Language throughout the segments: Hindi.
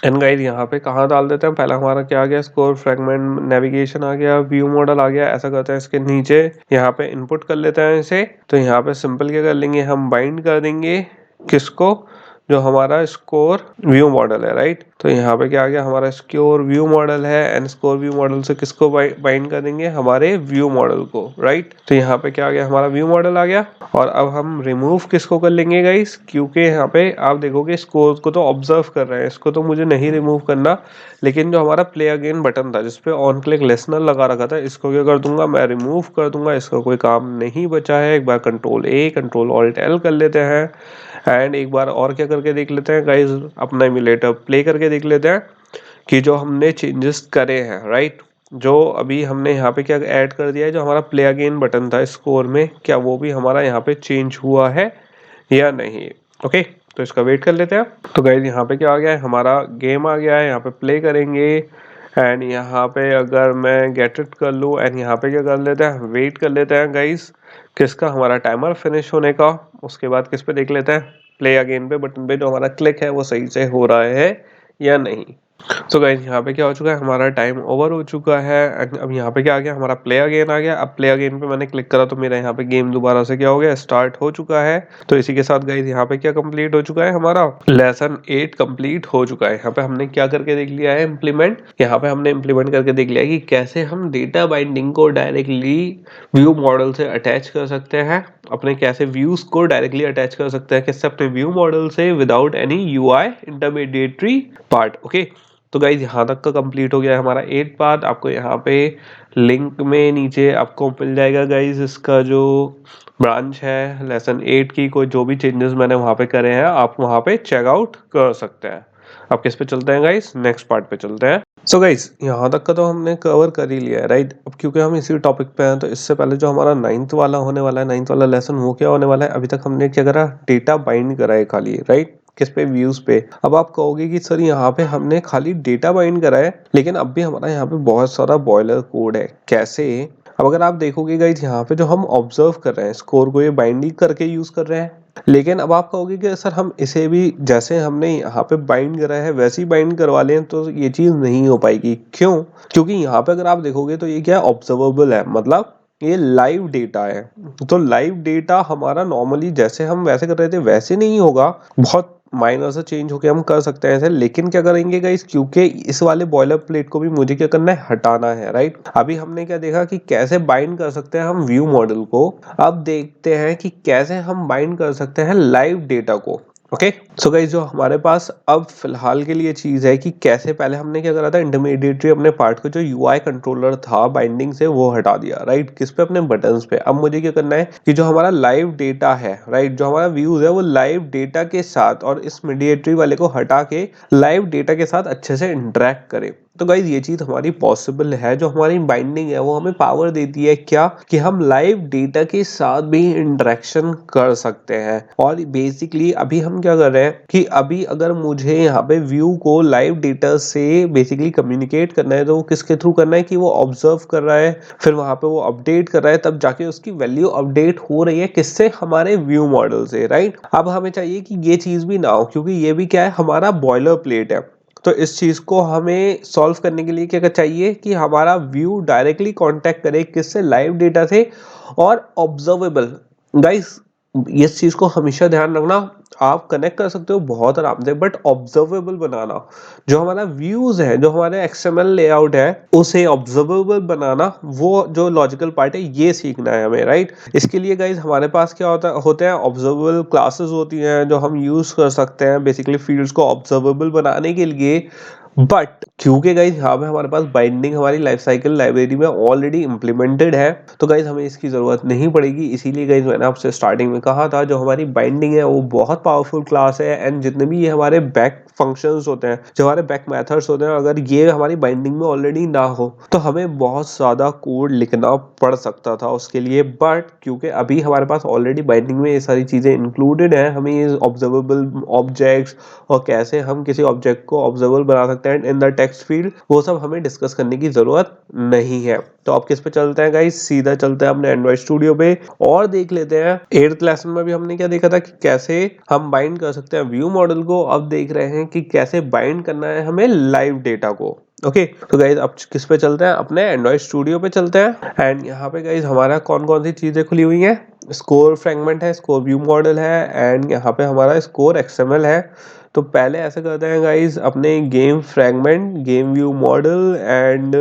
एंड गाइस यहाँ पे कहाँ डाल देते हैं, पहला हमारा क्या आ गया, स्कोर फ्रेगमेंट नेविगेशन आ गया, व्यू मॉडल आ गया। ऐसा करते हैं इसके नीचे यहाँ पे इनपुट कर लेते हैं इसे। तो यहाँ पे सिंपल क्या कर लेंगे, हम बाइंड कर देंगे किसको, जो हमारा स्कोर व्यू मॉडल है, राइट। तो यहाँ पे क्या आ गया, हमारा स्कोर व्यू मॉडल है एंड स्कोर व्यू मॉडल से किसको बाइंड कर देंगे, हमारे व्यू मॉडल को, राइट। तो यहाँ पे क्या आ गया, हमारा व्यू मॉडल आ गया। और अब हम रिमूव किसको कर लेंगे गाइस, क्योंकि यहाँ पे आप देखोगे स्कोर को तो ऑब्जर्व कर रहे हैं, इसको तो मुझे नहीं रिमूव करना, लेकिन जो हमारा प्ले अगेन बटन था जिसपे ऑन क्लिक लिसनर लगा रखा था, इसको क्या कर दूंगा, मैं रिमूव कर दूंगा। इसका कोई काम नहीं बचा है। एक बार control A control alt L कर लेते हैं एंड एक बार और क्या करके देख लेते हैं गाइस, अपना इम्यूलेटर प्ले करके देख लेते हैं कि जो हमने चेंजेस करे हैं, राइट। जो अभी हमने यहाँ पे क्या ऐड कर दिया है, जो हमारा प्ले अगेन बटन था स्कोर में, क्या वो भी हमारा यहाँ पे चेंज हुआ है या नहीं। ओके, तो इसका वेट कर लेते हैं। तो गाइस यहाँ पे क्या आ गया है, हमारा गेम आ गया है। यहाँ पे प्ले करेंगे एंड यहाँ पे अगर मैं गेट इट कर लूँ एंड यहाँ पे क्या कर लेते हैं, वेट कर लेते हैं गाइस किसका, हमारा टाइमर फिनिश होने का। उसके बाद किस पे देख लेते हैं, प्ले अगेन पे बटन पे जो हमारा क्लिक है वो सही से हो रहा है या नहीं। तो गाइस यहाँ पे क्या हो चुका है, हमारा टाइम ओवर हो चुका है। अब यहाँ पे क्या आ गया, हमारा प्ले अगेन आ गया। अब प्ले अगेन पे मैंने क्लिक करा तो मेरा यहाँ पे गेम दोबारा से क्या हो गया, स्टार्ट हो चुका है। तो इसी के साथ गाइस यहाँ पे क्या कंप्लीट हो चुका है, हमारा लेसन 8 कंप्लीट हो चुका है। यहाँ पे हमने क्या करके देख लिया है, इम्प्लीमेंट। यहाँ पे हमने इम्प्लीमेंट करके देख लिया है कि कैसे हम डेटा बाइंडिंग को डायरेक्टली व्यू मॉडल से अटैच कर सकते हैं, अपने कैसे व्यूज को डायरेक्टली अटैच कर सकते हैं किससे, अपने व्यू मॉडल से, without any UI intermediary part. Okay, तो गाइज यहाँ तक का कंप्लीट हो गया है हमारा 8 पार्ट। आपको यहाँ पे लिंक में नीचे आपको मिल जाएगा गाइज इसका जो ब्रांच है लेसन 8 की, कोई जो भी चेंजेस मैंने वहाँ पे करे हैं आप वहाँ पे चेकआउट कर सकते हैं। अब किस पे चलते हैं गाइज, नेक्स्ट पार्ट पे चलते हैं। सो गाइज यहाँ तक का तो हमने कवर कर ही लिया है, राइट। अब क्योंकि हम इसी टॉपिक पे हैं तो इससे पहले जो हमारा 9th वाला होने वाला है, 9th वाला लेसन, वो क्या होने वाला है, अभी तक हमने क्या करा, डेटा बाइंड करा है खाली, राइट। किस पे, व्यूज पे। अब आप कहोगे कि सर यहाँ पे हमने खाली डेटा बाइंड करा है, लेकिन अब भी हमारा यहाँ पे बहुत सारा बॉयलर कोड है। कैसे, अब अगर आप देखोगे गाइज यहाँ पे जो हम ऑब्जर्व कर रहे हैं स्कोर को, ये बाइंडिंग करके यूज कर रहे हैं। लेकिन अब आप कहोगे कि सर हम इसे भी जैसे हमने यहाँ पे बाइंड करा है वैसे ही बाइंड करवा लें तो ये चीज नहीं हो पाएगी। क्यों, क्योंकि यहाँ पे अगर आप देखोगे तो ये क्या ऑब्जर्वेबल है, मतलब ये लाइव डेटा है। तो लाइव डेटा हमारा नॉर्मली जैसे हम वैसे कर रहे थे वैसे नहीं होगा, बहुत माइनर से चेंज होके हम कर सकते हैं ऐसे। लेकिन क्या करेंगे गाइस, क्योंकि इस वाले बॉयलर प्लेट को भी मुझे क्या करना है, हटाना है, राइट। अभी हमने क्या देखा कि कैसे बाइंड कर सकते हैं हम व्यू मॉडल को। अब देखते हैं कि कैसे हम बाइंड कर सकते हैं लाइव डेटा को। ओके, सो गाइस जो हमारे पास अब फिलहाल के लिए चीज है कि कैसे, पहले हमने क्या करा था, इंटरमीडिएटरी अपने पार्ट को जो यूआई कंट्रोलर था बाइंडिंग से वो हटा दिया, राइट। किस पे, अपने बटन्स पे। अब मुझे क्या करना है कि जो हमारा लाइव डेटा है, राइट, जो हमारा व्यूज है वो लाइव डेटा के साथ और इस मीडिएटरी वाले को हटा के लाइव डेटा के साथ अच्छे से इंटरेक्ट करे। तो गाइज ये चीज हमारी पॉसिबल है, जो हमारी बाइंडिंग है वो हमें पावर देती है क्या, कि हम लाइव डेटा के साथ भी इंटरेक्शन कर सकते हैं। और बेसिकली अभी हम क्या कर रहे हैं कि अभी अगर मुझे यहाँ पे व्यू को लाइव डेटा से बेसिकली कम्युनिकेट करना है तो वो किसके थ्रू करना है, कि वो ऑब्जर्व कर रहा है, फिर वहां पे वो अपडेट कर रहा है, तब जाके उसकी वैल्यू अपडेट हो रही है किससे, हमारे व्यू मॉडल से, राइट। अब हमें चाहिए कि ये चीज भी ना हो, क्योंकि ये भी क्या है, हमारा बॉयलर प्लेट है। तो इस चीज को हमें सॉल्व करने के लिए क्या चाहिए कि हमारा व्यू डायरेक्टली कांटेक्ट करे किससे, लाइव डेटा से और ऑब्जर्वेबल। गाइस इस चीज को हमेशा ध्यान रखना, आप कनेक्ट कर सकते हो बहुत आराम से, बट ऑब्जर्वेबल बनाना। जो हमारा व्यूज है, जो हमारे एक्सएमएल लेआउट है, उसे ऑब्जर्वेबल बनाना, वो जो लॉजिकल पार्ट है ये सीखना है हमें, राइट। इसके लिए गाइज हमारे पास क्या होते हैं, ऑब्जर्वेबल क्लासेस होती हैं जो हम यूज कर सकते हैं बेसिकली फील्ड्स को ऑब्जर्वेबल बनाने के लिए। बट क्योंकि गाइज यहाँ पे हमारे पास बाइंडिंग हमारी लाइफ साइकिल लाइब्रेरी में ऑलरेडी इंप्लीमेंटेड है, तो गाइज हमें इसकी जरूरत नहीं पड़ेगी। इसीलिए गाइज मैंने आपसे स्टार्टिंग में कहा था, जो हमारी बाइंडिंग है वो बहुत पावरफुल क्लास है। एंड जितने भी ये हमारे बैक फंक्शंस होते हैं, जो हमारे बैक मेथड्स होते हैं, अगर ये हमारी बाइंडिंग में ऑलरेडी ना हो तो हमें बहुत ज्यादा कोड लिखना पड़ सकता था उसके लिए। बट क्योंकि अभी हमारे पास ऑलरेडी बाइंडिंग में ये सारी चीजें इंक्लूडेड है, हमें ये ऑब्जर्वेबल ऑब्जेक्ट्स और कैसे हम किसी ऑब्जेक्ट को ऑब्जर्वेबल बना सकते हैं इन द टेक्स्ट फील्ड, वो सब हमें डिस्कस करने की जरूरत नहीं है। तो अब किस पे चलते हैं गाइस, सीधा चलते हैं अपने एंड्रॉइड स्टूडियो पे और देख लेते हैं 8th लेसन में भी हमने क्या देखा था कि कैसे हम बाइंड कर सकते हैं व्यू मॉडल को। अब देख रहे हैं कि कैसे बाइंड करना है हमें लाइव डेटा को। ओके तो गाइज अब किस पे चलते हैं, अपने एंड्रॉइड स्टूडियो पे चलते हैं। एंड यहाँ पे गाइज हमारा कौन कौन सी चीजें खुली हुई हैं, स्कोर फ्रेगमेंट है, स्कोर व्यू मॉडल है, एंड यहाँ पे हमारा स्कोर एक्सएमएल है। तो पहले ऐसे करते हैं गाइज, अपने game fragment, game view model and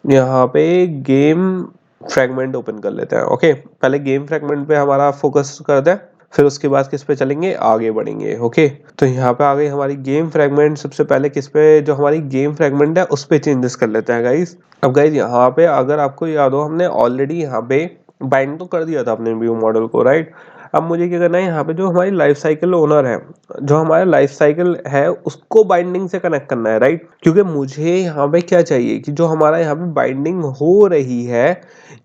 यहाँ पे गेम फ्रेगमेंट ओपन कर लेते हैं। ओके पहले गेम फ्रेगमेंट पे हमारा फोकस करते हैं, फिर उसके बाद किस पे चलेंगे, आगे बढ़ेंगे। ओके तो यहाँ पे आ गई हमारी गेम फ्रेगमेंट। सबसे पहले किस पे, जो हमारी गेम फ्रेगमेंट है उस पे चेंजेस कर लेते हैं गाइस। अब गाइस यहाँ पे अगर आपको याद हो, हमने ऑलरेडी यहाँ पे बाइंड तो कर दिया था अपने व्यू मॉडल को, राइट। अब मुझे क्या करना है, यहाँ पे जो हमारी लाइफ साइकिल ओनर है, जो हमारा लाइफ साइकिल है उसको बाइंडिंग से कनेक्ट करना है, राइट। क्योंकि मुझे यहाँ पे क्या चाहिए कि जो हमारा यहाँ पे बाइंडिंग हो रही है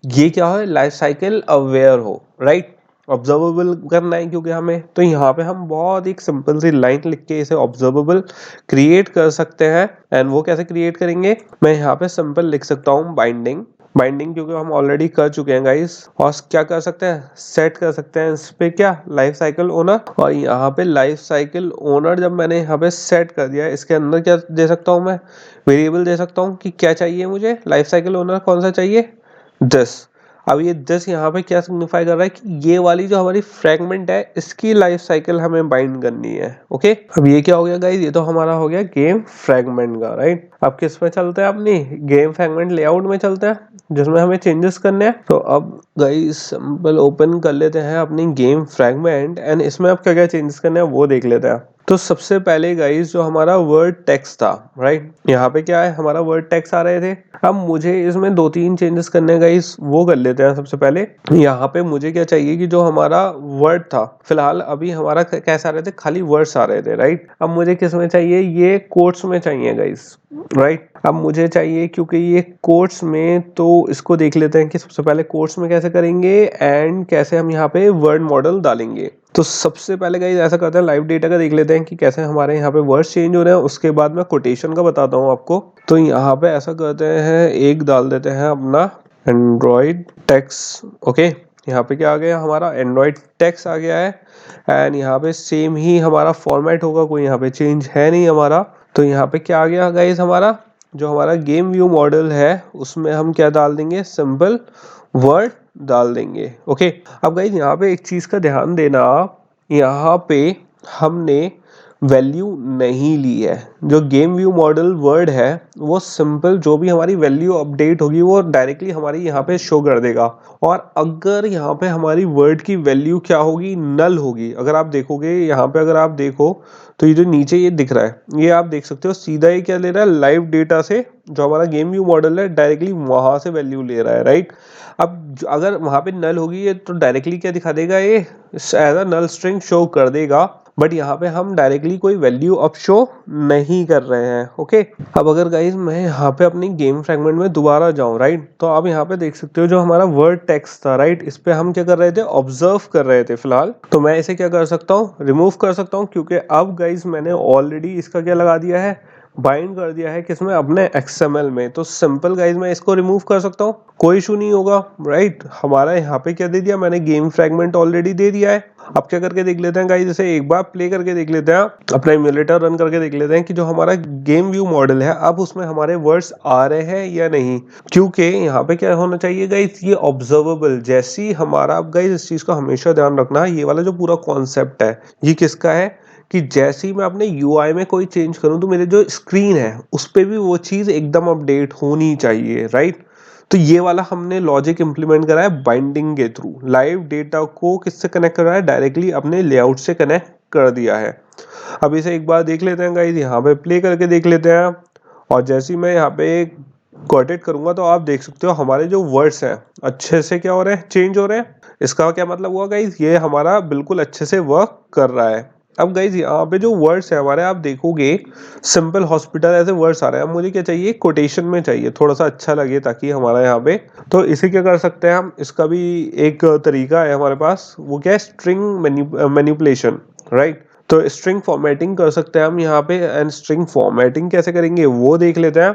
ये क्या हो, लाइफ साइकिल अवेयर हो, राइट। ऑब्जर्वेबल करना है क्योंकि हमें, तो यहाँ पे हम बहुत एक सिंपल सी लाइन लिख के इसे ऑब्जर्वेबल क्रिएट कर सकते हैं। एंड वो कैसे क्रिएट करेंगे, मैं यहाँ पे सिंपल लिख सकता हूँ बाइंडिंग, क्योंकि हम ऑलरेडी कर चुके हैं गाइस। और क्या कर सकते हैं, सेट कर सकते हैं इस पे क्या, लाइफ साइकिल ओनर। और यहाँ पे लाइफ साइकिल ओनर जब मैंने यहाँ पे सेट कर दिया, इसके अंदर क्या दे सकता हूँ मैं, वेरिएबल दे सकता हूँ कि क्या चाहिए मुझे, लाइफ साइकिल ओनर कौन सा चाहिए, दिस। अब ये दिस यहाँ पे क्या सिग्निफाई कर रहा है कि ये वाली जो हमारी फ्रेगमेंट है इसकी लाइफ साइकिल हमें बाइंड करनी है। ओके अब ये क्या हो गया गाइस, ये तो हमारा हो गया गेम फ्रेगमेंट का, राइट। अब किस पे चलते हैं, अपनी गेम फ्रेगमेंट लेआउट में चलते हैं जिसमें हमें चेंजेस करने हैं। तो अब गाइस सिंपल ओपन कर लेते हैं अपनी गेम फ्रेगमेंट एंड इसमें अब क्या क्या चेंजेस करने हैं वो देख लेते हैं। तो सबसे पहले गाइस जो हमारा वर्ड टेक्स्ट था, राइट, यहाँ पे क्या है, हमारा वर्ड टेक्स्ट आ रहे थे। अब मुझे इसमें 2-3 चेंजेस करने हैं गाइस, वो कर लेते हैं। सबसे पहले यहाँ पे मुझे क्या चाहिए कि जो हमारा वर्ड था, फिलहाल अभी हमारा कैसा आ रहे थे, खाली वर्ड्स आ रहे थे, राइट। अब मुझे किस में चाहिए, ये कोट्स में चाहिए गाइस, राइट। अब मुझे चाहिए क्योंकि ये कोट्स में, तो इसको देख लेते हैं कि सबसे पहले कोट्स में कैसे करेंगे एंड कैसे हम यहाँ पे वर्ड मॉडल डालेंगे। तो सबसे पहले गाइस ऐसा करते हैं, लाइव डेटा का देख लेते हैं कि कैसे हमारे यहाँ पे वर्ड्स चेंज हो रहे हैं, उसके बाद मैं कोटेशन का बताता हूँ आपको। तो यहाँ पे ऐसा करते हैं, एक डाल देते हैं अपना एंड्रॉइड टेक्स्ट। ओके यहाँ पे क्या आ गया, हमारा एंड्रॉइड टेक्स्ट आ गया है। एंड यहाँ पे सेम ही हमारा फॉर्मेट होगा, कोई यहाँ पे चेंज है नहीं हमारा। तो यहाँ पे क्या आ गया गाइस, हमारा जो हमारा गेम व्यू मॉडल है उसमें हम क्या डाल देंगे, सिंपल वर्ड डाल देंगे। ओके अब गाइस यहाँ पे एक चीज का ध्यान देना, यहाँ पे हमने वैल्यू नहीं ली है। जो गेम व्यू मॉडल वर्ड है वो सिंपल जो भी हमारी वैल्यू अपडेट होगी वो डायरेक्टली हमारी यहाँ पे शो कर देगा। और अगर यहाँ पे हमारी वर्ड की वैल्यू क्या होगी, नल होगी। अगर आप देखोगे यहाँ पे, अगर आप देखो तो ये जो नीचे ये दिख रहा है, ये आप देख सकते हो सीधा ही क्या ले रहा है, लाइव डेटा से जो हमारा गेम व्यू मॉडल है डायरेक्टली वहां से वैल्यू ले रहा है, राइट। अब अगर वहां पे नल होगी ये तो डायरेक्टली क्या दिखा देगा, ये as a null string show कर देगा। बट यहाँ पे हम डायरेक्टली कोई वैल्यू अब शो नहीं कर रहे हैं। ओके अब अगर गाइज मैं यहाँ पे अपनी गेम फ्रेगमेंट में दोबारा जाऊँ, राइट, तो आप यहाँ पे देख सकते हो जो हमारा वर्ड टेक्स्ट था, राइट, इस पे हम क्या कर रहे थे, ऑब्जर्व कर रहे थे फिलहाल। तो मैं इसे क्या कर सकता हूँ, रिमूव कर सकता हूँ, क्योंकि अब गाइज मैंने ऑलरेडी इसका क्या लगा दिया है, बाइंड कर दिया है किसमें, अपने एक्सएमएल में। तो सिंपल गाइज मैं इसको रिमूव कर सकता हूँ, कोई इशू नहीं होगा, राइट। हमारा यहाँ पे क्या दे दिया मैंने, गेम फ्रेगमेंट ऑलरेडी दे दिया है। अब क्या करके देख लेते हैं गाइज, इसे एक बार प्ले करके देख लेते हैं, अपना इम्यूलेटर रन करके देख लेते हैं कि जो हमारा गेम व्यू मॉडल है अब उसमें हमारे वर्ड्स आ रहे हैं या नहीं। क्योंकि यहाँ पे क्या होना चाहिए गाइज, ये ऑब्जर्वेबल। जैसे ही हमारा, अब गाइज इस चीज का हमेशा ध्यान रखना, ये वाला जो पूरा कॉन्सेप्ट है ये किसका है, कि जैसे ही मैं अपने यूआई में कोई चेंज करूं तो मेरे जो स्क्रीन है उस पे भी वो चीज एकदम अपडेट होनी चाहिए, राइट। तो ये वाला हमने लॉजिक इंप्लीमेंट करा है बाइंडिंग के थ्रू। लाइव डेटा को किससे कनेक्ट करा है, डायरेक्टली अपने लेआउट से कनेक्ट कर दिया है। अब इसे एक बार देख लेते हैं गाइस, यहाँ पे प्ले करके देख लेते हैं। और जैसे ही मैं यहाँ पे कोटेट करूंगा तो आप देख सकते हो हमारे जो वर्ड्स हैं अच्छे से क्या हो रहे हैं, चेंज हो रहे हैं। इसका क्या मतलब हुआ गाइस, ये हमारा बिल्कुल अच्छे से वर्क कर रहा है। अब गाइज यहाँ पे जो वर्ड्स है हमारे, आप देखोगे सिंपल हॉस्पिटल ऐसे वर्ड्स आ रहे हैं। अब मुझे क्या चाहिए, कोटेशन में चाहिए, थोड़ा सा अच्छा लगे ताकि हमारा यहाँ पे। तो इसे क्या कर सकते हैं हम, इसका भी एक तरीका है हमारे पास, वो क्या है, स्ट्रिंग मैनिपुलेशन, राइट। तो स्ट्रिंग फॉर्मेटिंग कर सकते हैं हम यहाँ पे। एंड स्ट्रिंग फॉर्मेटिंग कैसे करेंगे वो देख लेते हैं।